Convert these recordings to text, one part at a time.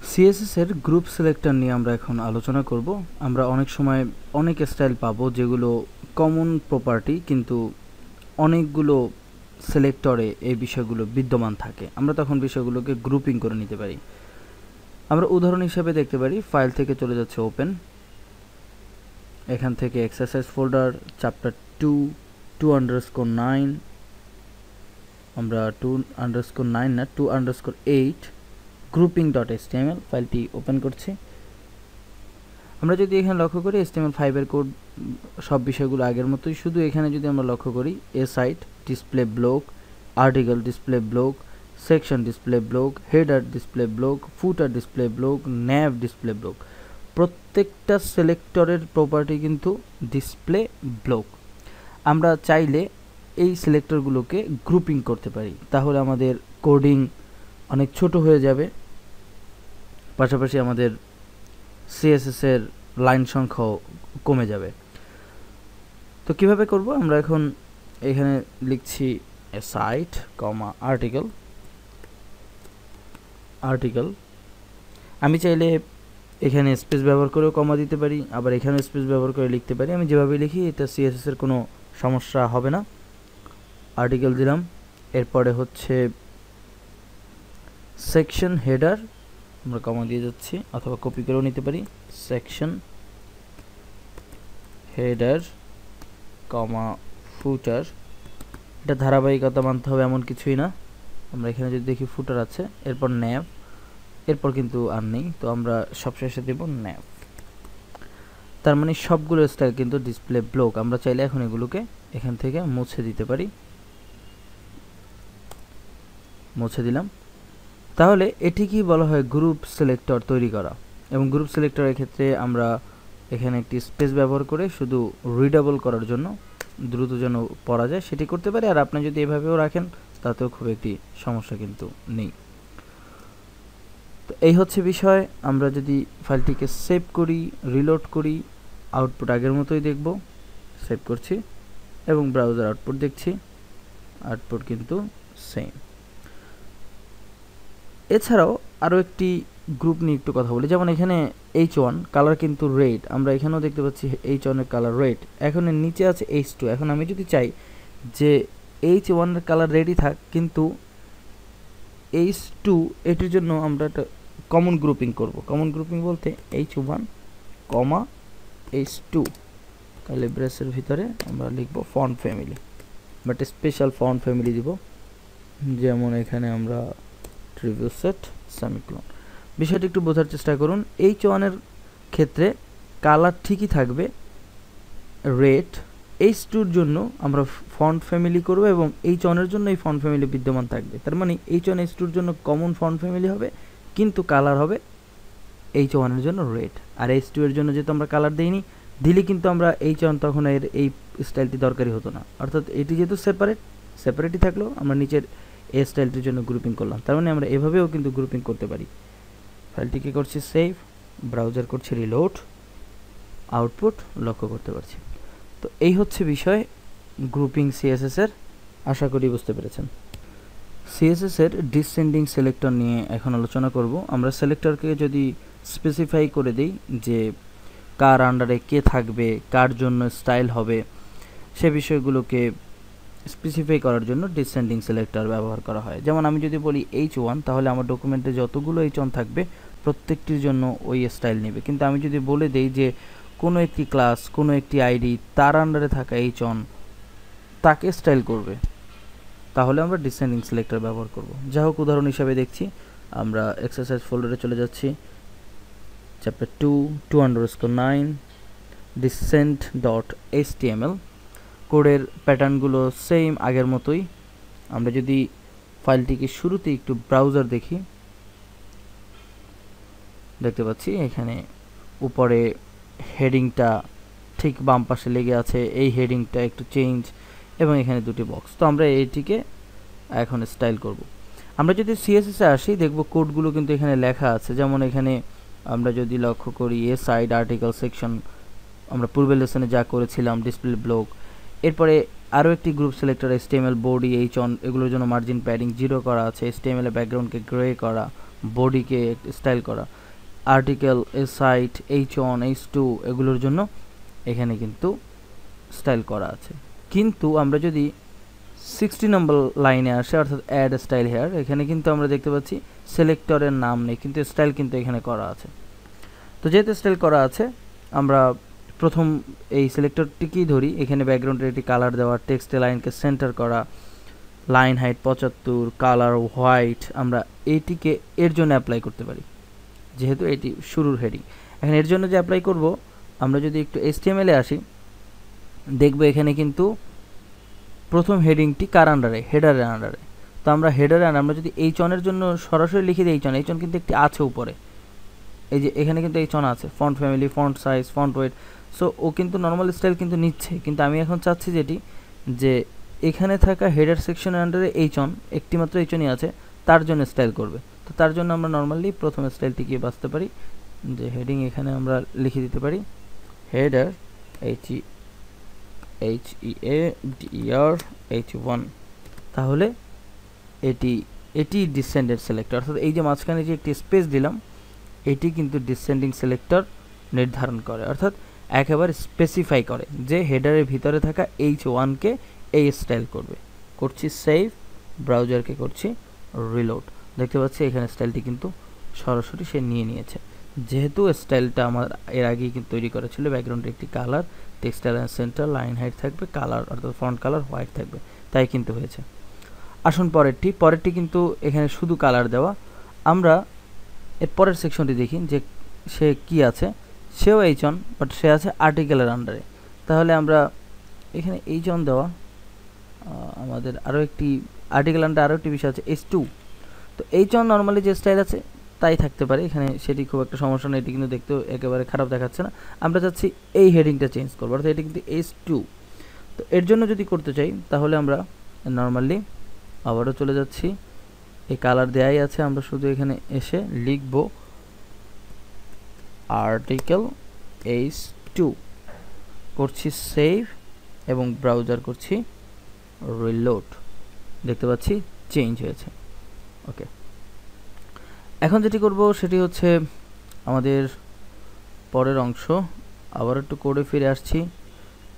CSS এর group selector নিয়ে আমরা এখন আলোচনা করব। আমরা অনেক সময় অনেক স্টাইল পাবো যেগুলো কমন প্রপার্টি, কিন্তু অনেকগুলো সিলেক্টরে এই বিষয়গুলো বিদ্যমান থাকে। আমরা তখন বিষয়গুলোকে গ্রুপিং করে নিতে পারি। আমরা উদাহরণ হিসেবে দেখতে পারি, ফাইল থেকে চলে যাচ্ছে ওপেন, এখান থেকে এক্সারসাইজ ফোল্ডার চ্যাপ্টার 2 2_9, আমরা 2_9 না 2_8 grouping.html ফাইলটি ওপেন করছি। আমরা যদি এখানে লক্ষ্য করি HTML5 এর কোড সব বিষয়গুলো আগের মতোই, শুধু এখানে যদি আমরা লক্ষ্য করি aside display block, article display block, section display block, header display block, footer display block, nav display block, প্রত্যেকটা সিলেক্টরের প্রপার্টি কিন্তু ডিসপ্লে ব্লক। আমরা চাইলে এই সিলেক্টরগুলোকে গ্রুপিং করতে পারি, তাহলে আমাদের কোডিং অনেক ছোট হয়ে যাবে, পাশাপাশি আমাদের সিএসএস এর লাইন সংখ্যাও কমে যাবে। তো কিভাবে করব? আমরা এখন এখানে লিখছি এ সাইট কমা আর্টিকেল। আমি চাইলে এখানে স্পেস ব্যবহার করেও কমা দিতে পারি, আবার এখানে স্পেস ব্যবহার করে লিখতে পারি। আমি যেভাবে লিখি এটা সিএসএস এর কোনো সমস্যা হবে না। আর্টিকেল দিলাম, এরপরে হচ্ছে সেকশন হেডার, আমরা কমা দিয়ে যাচ্ছি অথবা কপি করেও নিতে পারি, সেকশন হেডার কমা ফুটার। এটা ধারাবাহিকতা মানতে হবে এমন কিছুই না। আমরা এখানে যদি দেখি ফুটার আছে, এরপর ন্যাভ, এরপর কিন্তু আর নেই, তো আমরা সবশেষে দেব ন্যাভ। তার মানে সবগুলো স্টাইল কিন্তু ডিসপ্লে ব্লক। আমরা চাইলে এখন এগুলোকে এখান থেকে মুছে দিতে পারি, মুছে দিলাম। তাহলে এটি কি বলা হয়? গ্রুপ সিলেক্টর তৈরি করা। এবং গ্রুপ সিলেক্টরের ক্ষেত্রে আমরা এখানে একটি স্পেস ব্যবহার করে শুধু রিডেবল করার জন্য, দ্রুত যেন পড়া যায় সেটি করতে পারি। আর আপনি যদি এভাবেও রাখেন তাতেও খুব একটি সমস্যা কিন্তু নেই। তো এই হচ্ছে বিষয়। আমরা যদি ফাইলটিকে সেভ করি, রিলোড করি, আউটপুট আগের মতোই দেখব। সেভ করছি এবং ব্রাউজার আউটপুট দেখছি, আউটপুট কিন্তু সেম। এছাড়াও আরও একটি গ্রুপ নিয়ে একটু কথা বলি। যেমন এখানে H1 কালার কিন্তু রেড, আমরা এখানেও দেখতে পাচ্ছি H1 এর কালার রেড। এখন এর নিচে আছে H2। এখন আমি যদি চাই যে H1 এর কালার রেডই থাক, কিন্তু H2 এটির জন্য আমরা একটা কমন গ্রুপিং করব। কমন গ্রুপিং বলতে H1, H2 কালি ব্রেসের ভিতরে আমরা লিখব font family, but special font family দিব। যেমন এখানে আমরা ট্রিভিউ সেট সেমিকোলন। বিষয়টি একটু বোঝার চেষ্টা করুন। H1 এর ক্ষেত্রে কালার ঠিকই থাকবে রেড, H2 এর জন্য আমরা ফন্ট ফ্যামিলি করব এবং H1 এর জন্য এই ফন্ট ফ্যামিলি বিদ্যমান থাকবে। তার মানে H1 H2 এর জন্য কমন ফন্ট ফ্যামিলি হবে, কিন্তু কালার হবে H1 এর জন্য রেড। আর H2 এর জন্য যেহেতু আমরা কালার দেইনি, দিলে কিন্তু আমরা H1 তখন এর এই স্টাইলটি দরকারি হতো না। অর্থাৎ এটি যেহেতু সেপারেটই থাকলো, আমরা নিচের এই স্টাইলটির জন্য গ্রুপিং করলাম। তার মানে আমরা এভাবেও কিন্তু গ্রুপিং করতে পারি। ফাইলটিকে করছি সেভ, ব্রাউজার করছি রিলোড, আউটপুট লক্ষ্য করতে পারছি। তো এই হচ্ছে বিষয় গ্রুপিং সিএসএস এর। আশা করি বুঝতে পেরেছেন। সিএসএস এর ডিসেন্ডিং সিলেক্টর নিয়ে এখন আলোচনা করব। আমরা সিলেক্টরকে যদি স্পেসিফাই করে দিই যে কার আন্ডারে কে থাকবে, কার জন্য স্টাইল হবে, সে বিষয়গুলোকে স্পেসিফাই করার জন্য ডিসেন্ডিং সিলেক্টর ব্যবহার করা হয়। যেমন আমি যদি বলি H1, তাহলে আমার ডকুমেন্টে যতগুলো H1 থাকবে প্রত্যেকটির জন্য ওই স্টাইল নেবে। কিন্তু আমি যদি বলে দেই যে কোনো একটি ক্লাস, কোনো একটি আইডি, তার আন্ডারে থাকা H1 তাকে স্টাইল করবে, তাহলে আমরা ডিসেন্ডিং সিলেক্টর ব্যবহার করব। যা হোক, উদাহরণ হিসাবে দেখছি। আমরা এক্সারসাইজ ফোল্ডারে চলে যাচ্ছি, চ্যাপ্টার 2 2_9 descent.html। কোডের প্যাটার্নগুলো সেম আগের মতোই। আমরা যদি ফাইলটিকে শুরুতে একটু ব্রাউজার দেখি, দেখতে পাচ্ছি এখানে উপরে হেডিংটা ঠিক বাম পাশে লেগে আছে, এই হেডিংটা একটু চেঞ্জ, এবং এখানে দুটি বক্স। তো আমরা এইটিকে এখন স্টাইল করব। আমরা যদি সিএসএস এ আসি, দেখব কোডগুলো কিন্তু এখানে লেখা আছে। যেমন এখানে আমরা যদি লক্ষ্য করি এ সাইড আর্টিকেল সেকশন, আমরা পূর্বের লেসনে যা করেছিলাম ডিসপ্লে ব্লক। এরপরে আরও একটি group selector HTML body H1, এগুলোর জন্য মার্জিন প্যাডিং 0 করা আছে, HTML এর ব্যাকগ্রাউন্ডকে গ্রে করা, বডিকে স্টাইল করা, আর্টিকেল, সাইট, H1, H2 এগুলোর জন্য এখানে কিন্তু স্টাইল করা আছে। কিন্তু আমরা যদি 60 নম্বর লাইনে আসে অর্থাৎ অ্যাড স্টাইল হেয়ার, এখানে কিন্তু আমরা দেখতে পাচ্ছি সিলেক্টরের নাম নেই, কিন্তু স্টাইল কিন্তু এখানে করা আছে। তো যেহেতু স্টাইল করা আছে, আমরা প্রথম এই সিলেক্টরটিকেই ধরি। এখানে ব্যাকগ্রাউন্ডের একটি কালার দেওয়া, টেক্সটে লাইনকে সেন্টার করা, লাইন হাইট 75, কালার হোয়াইট, আমরা এইটিকে এর জন্য অ্যাপ্লাই করতে পারি যেহেতু এটি শুরুর হেডিং। এখন এর জন্য যে অ্যাপ্লাই করব, আমরা যদি একটু HTML এ আসি, দেখব এখানে কিন্তু প্রথম হেডিংটি কার আন্ডারে, হেডারের আন্ডারে। তো আমরা হেডারের আমরা যদি H1 এর জন্য সরাসরি লিখে দিই H1 কিন্তু একটি আছে উপরে, এই যে এখানে কিন্তু H1 আছে, font family, font size, font weight. So ও কিন্তু নর্মাল স্টাইল কিন্তু নিচ্ছে, কিন্তু আমি এখন চাচ্ছি যেটি যে এখানে থাকা হেডার সেকশনের আন্ডারে H1 একটি মাত্র H1ই আছে, তার জন্য স্টাইল করবে। তো তার জন্য আমরা নর্মালি প্রথম স্টাইলটি গিয়ে বাঁচতে পারি, যে হেডিং এখানে আমরা লিখে দিতে পারি হেডার H1, তাহলে এটি ডিসেন্ডেন্ট সিলেক্টর, অর্থাৎ এই যে মাঝখানে যে একটি স্পেস দিলাম এটি কিন্তু ডিসেন্ডিং সিলেক্টর নির্ধারণ করে, অর্থাৎ একেবারে স্পেসিফাই করে যে হেডারের ভিতরে থাকা H1কে এই স্টাইল করবে। করছি সেভ, ব্রাউজারকে করছি রিলোড। দেখতে পাচ্ছি এখানে স্টাইলটি কিন্তু সরাসরি সে নিয়ে নিয়েছে, যেহেতু স্টাইলটা আমার এর আগেই কিন্তু তৈরি করা ছিল। ব্যাকগ্রাউন্ডে একটি colour, text line centre, line height থাকবে, কালার অর্থাৎ ফন্ট কালার হোয়াইট থাকবে, তাই কিন্তু হয়েছে। আসুন পরেরটি কিন্তু এখানে শুধু কালার দেওয়া। আমরা এর পরের সেকশনটি দেখি যে সে কি আছে। সেও H1, বাট সে আছে আর্টিকেলের আন্ডারে। তাহলে আমরা এখানে H1 দেওয়া, আমাদের আরও একটি আর্টিকেল আন্ডারে আরও একটি বিষয় আছে H2। তো H1 নর্মালি যে স্টাইল আছে তাই থাকতে পারে, এখানে সেটি খুব একটা সমস্যা নেই, এটি কিন্তু দেখতেও একেবারে খারাপ দেখাচ্ছে না। আমরা চাচ্ছি এই হেডিংটা চেঞ্জ করবো, অর্থাৎ এটি কিন্তু H2। তো এর জন্য যদি করতে চাই তাহলে আমরা নর্মালি আবারও চলে যাচ্ছি, এই কালার দেয়াই আছে, আমরা শুধু এখানে এসে লিখব আর্টিকেল H2, করছি সেভ এবং ব্রাউজার করছি রিলোড। দেখতে পাচ্ছি চেঞ্জ হয়েছে। ওকে, এখন যেটি করব সেটি হচ্ছে আমাদের পরের অংশ। আবার একটু কোডে ফিরে আসছি।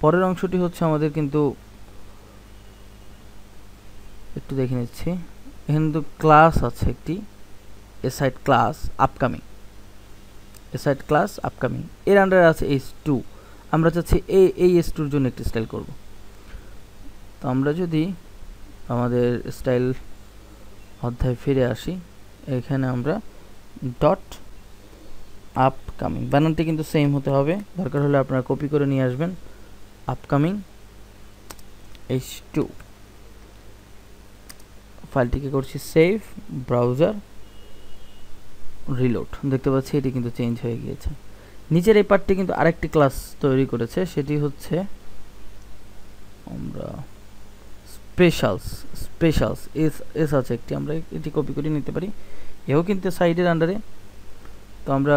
পরের অংশটি হচ্ছে আমাদের কিন্তু একটু দেখে নিচ্ছি, এখানে কিন্তু ক্লাস আছে একটি এসাইট ক্লাস আপকামিং, এসাইট ক্লাস আপকামিং, এর আন্ডারে আছে H2। আমরা চাচ্ছি এই H2-র জন্য একটি স্টাইল করব। তো আমরা যদি আমাদের স্টাইল অধ্যায় ফিরে আসি, এখানে আমরা ডট আপকামিং, বানানটি কিন্তু সেম হতে হবে, দরকার হলে আপনারা কপি করে নিয়ে আসবেন, আপকামিং H2। ফাইলটিকে করছি সেভ, ব্রাউজার রিলোড। দেখতে পাচ্ছি এটি কিন্তু চেঞ্জ হয়ে গিয়েছে। নিচের এই পার্টটি কিন্তু আরেকটি ক্লাস তৈরি করেছে, সেটি হচ্ছে আমরা স্পেশালস এস আছে একটি, আমরা এটি কপি করে নিতে পারি, এও কিন্তু সাইডের আন্ডারে। তো আমরা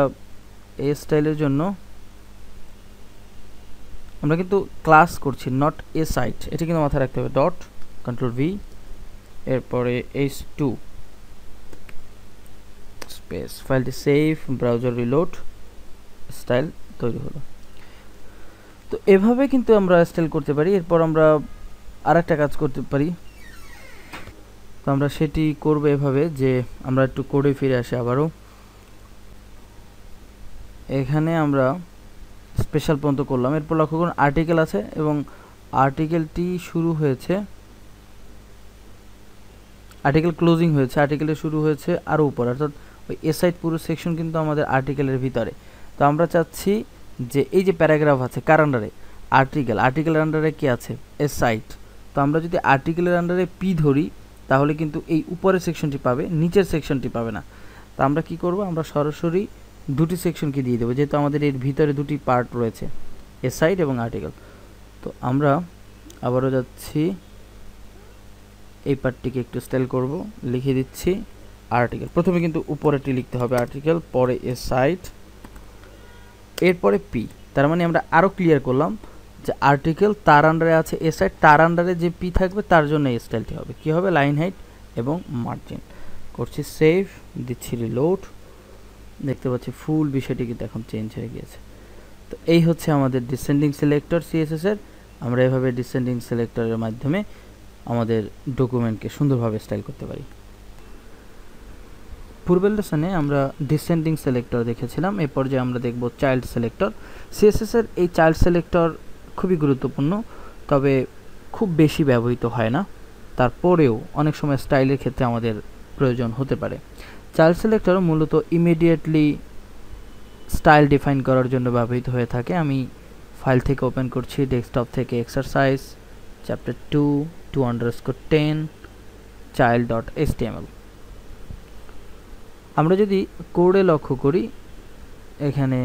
এই স্টাইলের জন্য আমরা কিন্তু ক্লাস করছি, নট এ সাইট, এটি কিন্তু মাথায় রাখতে হবে। ডট কন্ট্রোল ভি, এরপরে H2 স্পেস, ফাইলটি সেভ, ব্রাউজার রিলোড, স্টাইল তৈরি হলো। তো এভাবে কিন্তু আমরা স্টাইল করতে পারি। এরপর আমরা আরেকটা কাজ করতে পারি, তো আমরা সেটি করব এভাবে যে আমরা একটু কোডে ফিরে আসি আবারও। এখানে আমরা স্পেশাল পর্যন্ত করলাম, এরপর লক্ষ্য করুন আর্টিকেল আছে এবং আর্টিকেলটি শুরু হয়েছে, আর্টিকেল ক্লোজিং হয়েছে, আর্টিকেলটা শুরু হয়েছে আরও উপরে, অর্থাৎ ওই এসাইট পুরো সেকশন কিন্তু আমাদের আর্টিকেলের ভিতরে। তো আমরা চাচ্ছি যে এই যে প্যারাগ্রাফ আছে কার আন্ডারে, আর্টিকেলের আন্ডারে কি আছে, এসাইট। তো আমরা যদি আর্টিকেলের আন্ডারে পি ধরি তাহলে কিন্তু এই উপরের সেকশনটি পাবে, নিচের সেকশনটি পাবে না। তো আমরা কি করব, আমরা সরাসরি দুটি সেকশনকে দিয়ে দেবো, যেহেতু আমাদের এর ভিতরে দুটি পার্ট রয়েছে, এসাইট এবং আর্টিকেল। তো আমরা আবারও যাচ্ছি, এই পার্টটিকে একটু স্টাইল করব, লিখে দিচ্ছি আর্টিকেল। প্রথমে কিন্তু উপরেটি লিখতে হবে আর্টিকেল, পরে এসাইট, এরপরে পি। তার মানে আমরা আরও ক্লিয়ার করলাম যে আর্টিকেল তার আন্ডারে আছে এসাইট, তার আন্ডারে যে পি থাকবে তার জন্য এই স্টাইলটি হবে, কি হবে, লাইন হাইট এবং মার্জিন। করছি সেভ, দিচ্ছি রিলোড, দেখতে পাচ্ছি ফুল বিষয়টি কিন্তু এখন চেঞ্জ হয়ে গিয়েছে। তো এই হচ্ছে আমাদের ডিসেন্ডিং সিলেক্টর সিএসএস এর। আমরা এভাবে ডিসেন্ডিং সিলেক্টরের মাধ্যমে আমাদের ডকুমেন্টকে সুন্দরভাবে স্টাইল করতে পারি। পূর্বের লেসনে আমরা ডিসেন্ডিং সিলেক্টর দেখেছিলাম, এই পর্যায়ে আমরা দেখব চাইল্ড সিলেক্টর। সিএসএস এর এই চাইল্ড সিলেক্টর খুবই গুরুত্বপূর্ণ, তবে খুব বেশি ব্যবহৃত হয় না, তারপরেও অনেক সময় স্টাইলের ক্ষেত্রে আমাদের প্রয়োজন হতে পারে। চাইল্ড সিলেক্টর মূলত ইমিডিয়েটলি স্টাইল ডিফাইন করার জন্য ব্যবহৃত হয়ে থাকে। আমি ফাইল থেকে ওপেন করছি, ডেস্কটপ থেকে এক্সারসাইজ চ্যাপ্টার 2:10 child.html। আমরা যদি কোডে লক্ষ্য করি, এখানে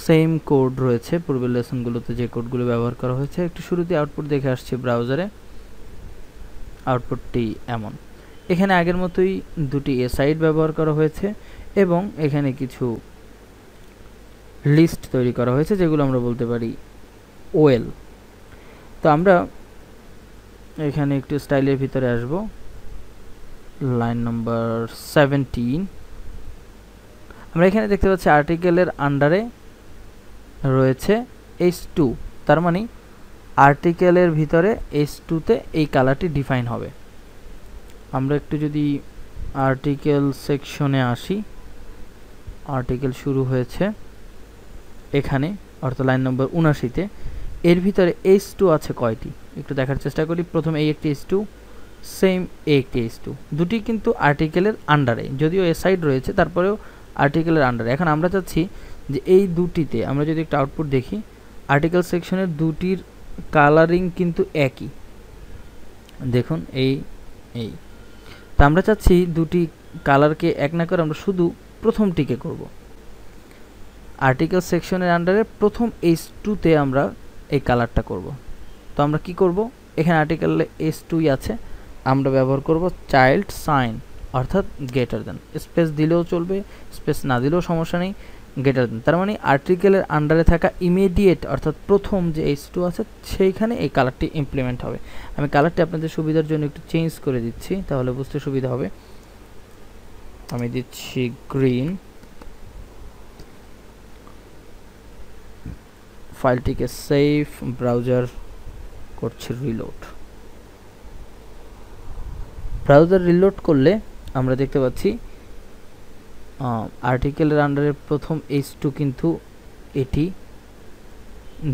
সেম কোড রয়েছে পূর্বের লেসনগুলোতে যে কোডগুলো ব্যবহার করা হয়েছে। একটু শুরুতে আউটপুট দেখে আসছি ব্রাউজারে, আউটপুটটি এমন। এখানে আগের মতোই দুটি এসাইড ব্যবহার করা হয়েছে এবং এখানে কিছু লিস্ট তৈরি করা হয়েছে যেগুলো আমরা বলতে পারি ওএল। তো আমরা এখানে একটু স্টাইলের ভিতরে আসব, লাইন নাম্বার 17। আমরা এখানে দেখতে পাচ্ছি আর্টিকেলের আন্ডারে রয়েছে h2, তার মানে আর্টিকেলের ভিতরে h2-তে এই কালারটি ডিফাইন হবে। আমরা একটু যদি আর্টিকেল সেকশনে আসি, আর্টিকেল শুরু হয়েছে এখানে, অর্থাৎ লাইন নম্বর 79-তে। এর ভিতরে h2 আছে কয়টি একটু দেখার চেষ্টা করি। প্রথম এই একটি h2, সেম এই একটি h2, দুটি কিন্তু আর্টিকেলের আন্ডারে, যদিও এ সাইড রয়েছে তারপরেও আর্টিকেলের আন্ডারে। এখন আমরা চাচ্ছি যে এই দুটিতে আমরা যদি একটা আউটপুট দেখি, আর্টিকেল সেকশনের দুটির কালারিং কিন্তু একই, দেখুন এই এই। তা আমরা চাচ্ছি দুটি কালারকে এক না করে আমরা শুধু প্রথমটিকে করব। আর্টিকেল সেকশনের আন্ডারে প্রথম h2-তে আমরা এই কালারটা করব। তো আমরা কি করব, এখানে আর্টিকেলে h2-ই আছে, আমরা ব্যবহার করব চাইল্ড সাইন, অর্থাৎ গ্রেটার দেন। স্পেস দিলেও চলবে, স্পেস না দিলেও সমস্যা নেই, গ্রেটার দেন। তার মানে আর্টিকেলের আন্ডারে থাকা ইমিডিয়েট অর্থাৎ প্রথম যে h2 আছে সেইখানে এই কালারটি ইমপ্লিমেন্ট হবে। আমি কালারটি আপনাদের সুবিধার জন্য একটু চেঞ্জ করে দিচ্ছি, তাহলে বুঝতে সুবিধা হবে। আমি দিচ্ছি গ্রিন। ফাইলটিকে সেভ, ব্রাউজার করছি রিলোড। ব্রাউজার রিলোড করলে আমরা দেখতে পাচ্ছি আর্টিকেলের আন্ডারে প্রথম h2 কিন্তু এটি,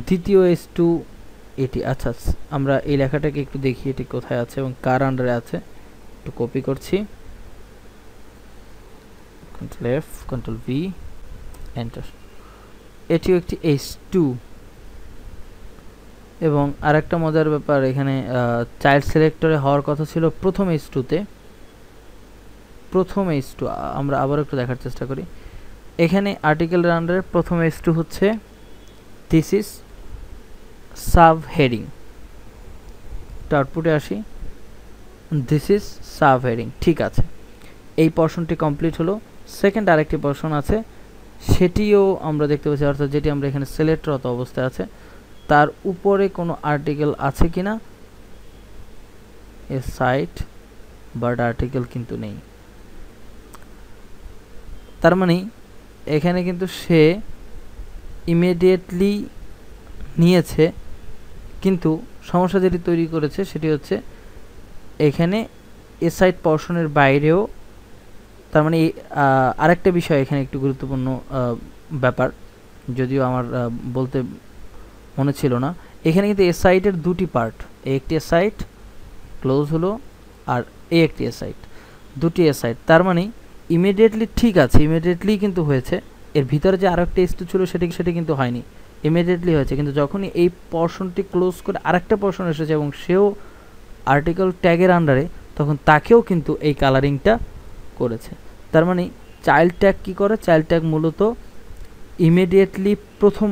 দ্বিতীয় h2 এটি। আচ্ছা, আমরা এই লেখাটাকে একটু দেখি এটি কোথায় আছে এবং কার আন্ডারে আছে। একটু কপি করছি, Ctrl F Ctrl V enter. এটিও একটি h2। এবং আরেকটা মজার ব্যাপার, এখানে চাইল্ড সিলেক্টরে হওয়ার কথা ছিল প্রথম h2-তে, প্রথম h2। আমরা আবার একটু দেখার চেষ্টা করি, এখানে আর্টিকেলের আন্ডারে প্রথম h2 হচ্ছে দিস ইজ সাব হেডিং। আউটপুটে আসি, দিস ইজ সাব হেডিং, ঠিক আছে। এই পোরশনটি কমপ্লিট হলো। সেকেন্ড আরেকটি পোরশন আছে, সেটিও আমরা দেখতে পাচ্ছি, অর্থাৎ যেটি আমরা এখানে সিলেক্টরত অবস্থায় আছে, তার উপরে কোনো আর্টিকেল আছে কিনা, এ সাইট বাট আর্টিকেল কিন্তু নেই। তার মানে এখানে কিন্তু সে ইমিডিয়েটলি নিয়েছে, কিন্তু সমস্যা যেটি তৈরি করেছে সেটি হচ্ছে এখানে এ সাইট পোরশনের বাইরেও। তার মানে আরেকটা বিষয় এখানে একটু গুরুত্বপূর্ণ ব্যাপার, যদিও আমার বলতে মনে ছিল না, এখানে কিন্তু এ সাইটের দুটি পার্ট, একটি এ সাইট ক্লোজ হলো আর এই একটি এ সাইট, দুটি এ সাইট। তার মানে ইমিডিয়েটলি ঠিক আছে, ইমিডিয়েটলি কিন্তু হয়েছে। এর ভিতরে যে আরো একটা h2 ছিল সেটি কিন্তু হয়নি, ইমিডিয়েটলি হয়েছে। কিন্তু যখনই এই পোরশনটি ক্লোজ করে আরেকটা পোরশন এসেছে এবং সেও আর্টিকেল ট্যাগের আন্ডারে, তখন তাকেও কিন্তু এই কালারিংটা করেছে। তার মানে চাইল্ড ট্যাগ কি করে, চাইল্ড ট্যাগ মূলত ইমিডিয়েটলি প্রথম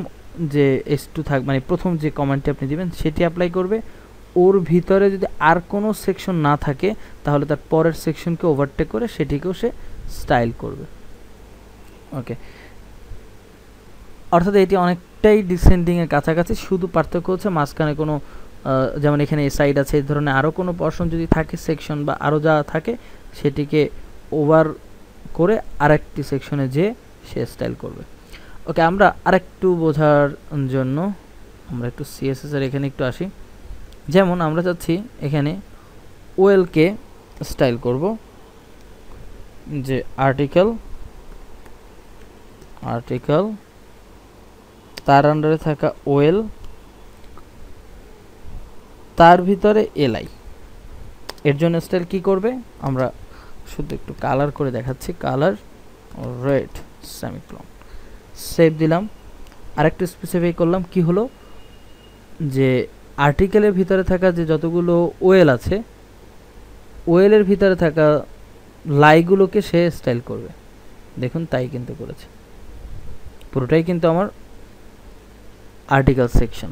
যে h2 থাক, মানে প্রথম যে কমান্ডটি আপনি দিবেন সেটি অ্যাপ্লাই করবে। ওর ভিতরে যদি আর কোনো সেকশন না থাকে তাহলে তার পরের সেকশনকে ওভারটেক করে সেটিকেও সে স্টাইল করবে। ওকে, অর্থাৎ এটি অনেকটাই ডিসেন্ডিং এর কাছাকাছি, শুধু পার্থক্য হচ্ছে মাঝখানে কোনো যেমন এখানে এ সাইড আছে, এই ধরনের আরও কোনো পোরশন যদি থাকে, সেকশন বা আরও যা থাকে, সেটিকে ওভার করে আরেকটি সেকশনে যে সে স্টাইল করবে। ওকে, আমরা আরেকটু বোঝার জন্য আমরা একটু সিএসএস এর এখানে একটু আসি। যেমন আমরা চাচ্ছি এখানে ওয়েলকে স্টাইল করব, যে আর্টিকেল তার আন্ডারে থাকা ওয়েল, তার ভিতরে এলআই। এর জন্য স্টাইল কি করবে, আমরা শুধু একটু কালার করে দেখাচ্ছি, কালার রেড সেমিকোলন, সেভ দিলাম। আরেকটু স্পেসিফাই করলাম, কি হলো যে আর্টিকেলের ভিতরে থাকা যে যতগুলো ওয়েল আছে, ওয়েলের ভিতরে থাকা লাইগুলোকে সে স্টাইল করবে। দেখুন তাই কিন্তু করেছে, পুরোটাই কিন্তু আমার আর্টিকেল সেকশন।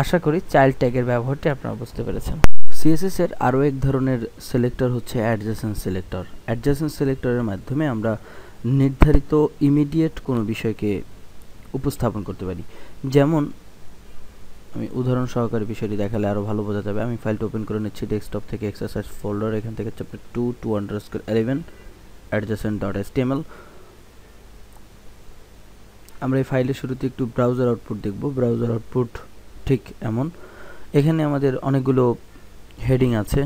আশা করি চাইল্ড ট্যাগের ব্যবহারটি আপনারা বুঝতে পেরেছেন। সিএসএস এর আরও এক ধরনের সিলেক্টর হচ্ছে অ্যাডজেসেন্ট সিলেক্টর। অ্যাডজেসেন্ট সিলেক্টরের মাধ্যমে আমরা নির্ধারিত ইমিডিয়েট কোনো বিষয়কে উপস্থাপন করতে পারি। যেমন আমি উদাহরণ সহকারে বিষয়টি দেখালে আরও ভালো বোঝা যাবে। আমি ফাইলটা ওপেন করে নিচ্ছি ডেস্কটপ থেকে, এক্সারসাইজ ফোল্ডার, এখান থেকে চ্যাপ্টার 2:11 adjacent.html। আমরা এই ফাইলের শুরুতে একটু ব্রাউজার আউটপুট দেখব। ব্রাউজার আউটপুট ঠিক এমন, এখানে আমাদের অনেকগুলো হেডিং আছে,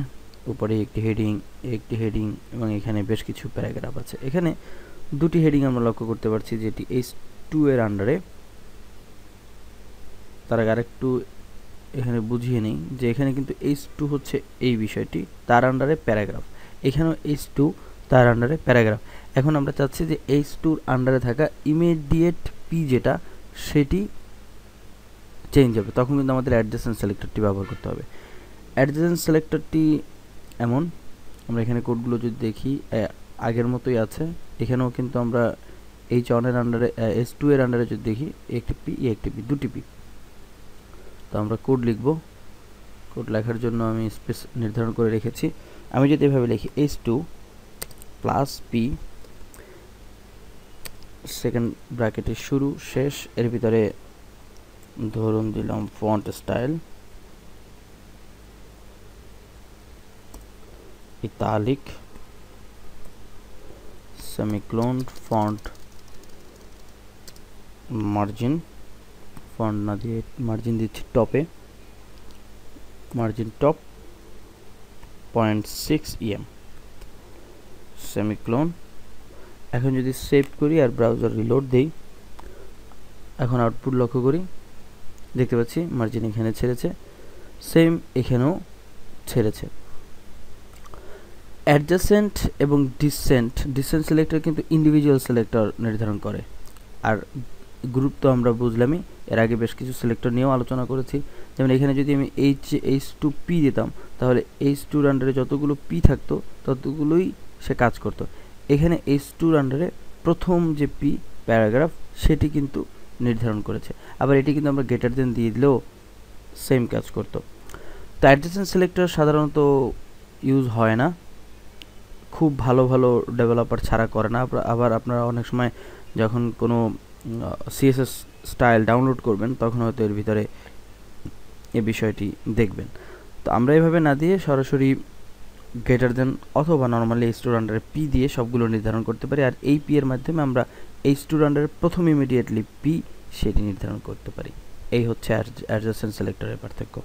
উপরে একটি হেডিং এবং এখানে বেশ কিছু প্যারাগ্রাফ আছে। এখানে দুটি হেডিং আমরা লক্ষ্য করতে পারছি, যেটি H2 এর আন্ডারে। তার আগে আরেকটু এখানে বুঝিয়ে নেই যে এখানে কিন্তু H2 হচ্ছে এই বিষয়টি, তার আন্ডারে প্যারাগ্রাফ। এখানেও H2 তার আন্ডারে প্যারাগ্রাফ। এখন আমরা চাচ্ছি যে H2 আন্ডারে থাকা ইমিডিয়েট পি যেটা, সেটি চেঞ্জ হবে, তখন কিন্তু আমাদের অ্যাডজেসেন্ট সিলেক্টরটি ব্যবহার করতে হবে। অ্যাডজেসেন্ট সিলেক্টরটি এমন, আমরা এখানে কোডগুলো যদি দেখি আগের মতোই আছে। এখানেও কিন্তু আমরা H1 এর আন্ডারে, H2 এর আন্ডারে যদি দেখি, একটি পি, একটি পি, দুটি পি। তো আমরা কোড লিখব। কোড লেখার জন্য আমি স্পেস নির্ধারণ করে রেখেছি। আমি যদি এভাবে লিখি H2 প্লাস পি, সেকেন্ড ব্র্যাকেটের শুরু শেষ, এর ভিতরে ধরুন দিলাম font style italic, semicolon, font margin, font না দিয়ে মার্জিন দিচ্ছি টপে, মার্জিন টপ 0.6 em, সেমিক্লোন। এখন যদি সেভ করি আর ব্রাউজার রিলোড দেই, এখন আউটপুট লক্ষ্য করি, দেখতে পাচ্ছি মার্জিন এখানে ছেড়েছে, সেম এখানেও ছেড়েছে। অ্যাডজাসেন্ট এবং ডিসেন্ট সিলেক্টর কিন্তু ইন্ডিভিজুয়াল সিলেক্টর নির্ধারণ করে। আর গ্রুপ তো আমরা বুঝলামই, এর আগে বেশ কিছু সিলেক্টর নিয়েও আলোচনা করেছি। যেমন এখানে যদি আমি H2P দিতাম, তাহলে H2 আন্ডারে যতগুলো পি থাকতো ততগুলোই সে কাজ করত। এখানে H2 আন্ডারে প্রথম যে পি প্যারাগ্রাফ, সেটি কিন্তু নির্ধারণ করেছে। আবার এটি কিন্তু আমরা গ্রেটার দেন দিয়ে দিলেও সেম কাজ করত। তো অ্যাডজেসেন্ট সিলেক্টর সাধারণত ইউজ হয় না, খুব ভালো ডেভেলপার ছাড়া করে না। আবার আপনারা অনেক সময় যখন কোনো সিএসএস স্টাইল ডাউনলোড করবেন, তখন হয়তো এর ভিতরে এই বিষয়টি দেখবেন। তো আমরা এভাবে না দিয়ে সরাসরি গ্রেটার দেন অথবা নর্মালি H2 আন্ডারে পি দিয়ে সবগুলো নির্ধারণ করতে পারি। আর এই পি এর মাধ্যমে আমরা H2 আন্ডারে প্রথম ইমিডিয়েটলি পি সেটি নির্ধারণ করতে পারি। এই হচ্ছে অ্যাডজেসেন্ট সিলেক্টরের পার্থক্য।